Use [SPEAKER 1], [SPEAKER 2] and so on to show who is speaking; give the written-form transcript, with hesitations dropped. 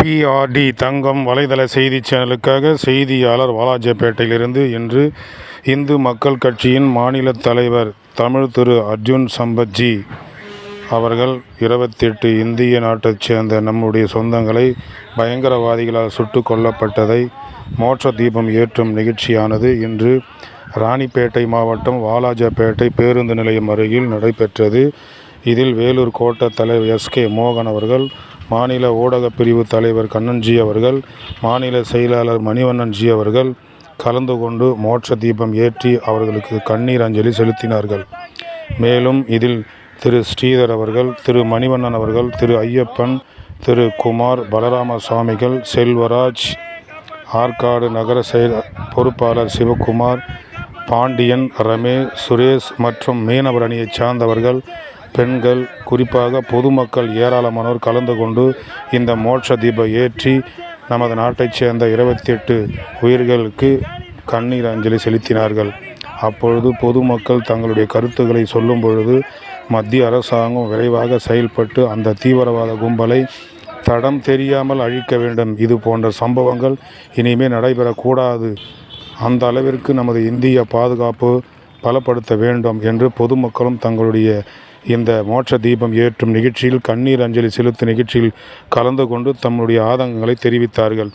[SPEAKER 1] BRT தங்கம் வலைதள செய்தி சேனலுக்காக செய்தியாளர் வாலாஜாபேட்டையிலிருந்து. இன்று இந்து மக்கள் கட்சியின் மாநில தலைவர் தமிழ் திரு அர்ஜுன் சம்பத்ஜி அவர்கள் 28 இந்திய நாட்டைச் சேர்ந்த நம்முடைய சொந்தங்களை பயங்கரவாதிகளால் சுட்டு கொல்லப்பட்டதை மோட்ச தீபம் ஏற்றும் நிகழ்ச்சியானது இன்று ராணிப்பேட்டை மாவட்டம் வாலாஜாபேட்டை பேருந்து நிலையம் அருகில் நடைபெற்றது. இதில் வேலூர் கோட்ட தலைவர் எஸ்கே மோகன் அவர்கள், மாநில ஊடகப் பிரிவு தலைவர் கண்ணன்ஜி அவர்கள், மாநில செயலாளர் மணிவண்ணன்ஜி அவர்கள் கலந்து கொண்டு மோட்ச தீபம் ஏற்றி அவர்களுக்கு கண்ணீர் அஞ்சலி செலுத்தினார்கள். மேலும் இதில் திரு ஸ்ரீதர் அவர்கள், திரு மணிவண்ணன் அவர்கள், திரு ஐயப்பன், திரு குமார், பலராம சுவாமிகள், செல்வராஜ், ஆற்காடு நகர பொறுப்பாளர் சிவகுமார், பாண்டியன், ரமேஷ், சுரேஷ் மற்றும் மீனவர் அணியைச் சார்ந்தவர்கள், பெண்கள், குறிப்பாக பொதுமக்கள் ஏராளமானோர் கலந்து கொண்டு இந்த மோட்ச தீபம் ஏற்றி நமது நாட்டைச் சேர்ந்த 28 உயிர்களுக்கு கண்ணீர் அஞ்சலி செலுத்தினார்கள். அப்பொழுது பொதுமக்கள் தங்களுடைய கருத்துக்களை சொல்லும் பொழுது மத்திய அரசாங்கம் விரைவாக செயல்பட்டு அந்த தீவிரவாத கும்பலை தடம் தெரியாமல் அழிக்க வேண்டும். இது போன்ற சம்பவங்கள் இனிமேல் நடைபெறக்கூடாது. அந்த அளவிற்கு நமது இந்திய பாதுகாப்பு பலப்படுத்த வேண்டும் என்று பொதுமக்களும் தங்களுடைய இந்த மோட்ச தீபம் ஏற்றும் நிகழ்ச்சியில் கண்ணீர் அஞ்சலி செலுத்தும் நிகழ்ச்சியில் கலந்து கொண்டு தம்முடைய ஆதங்கங்களை தெரிவித்தார்கள்.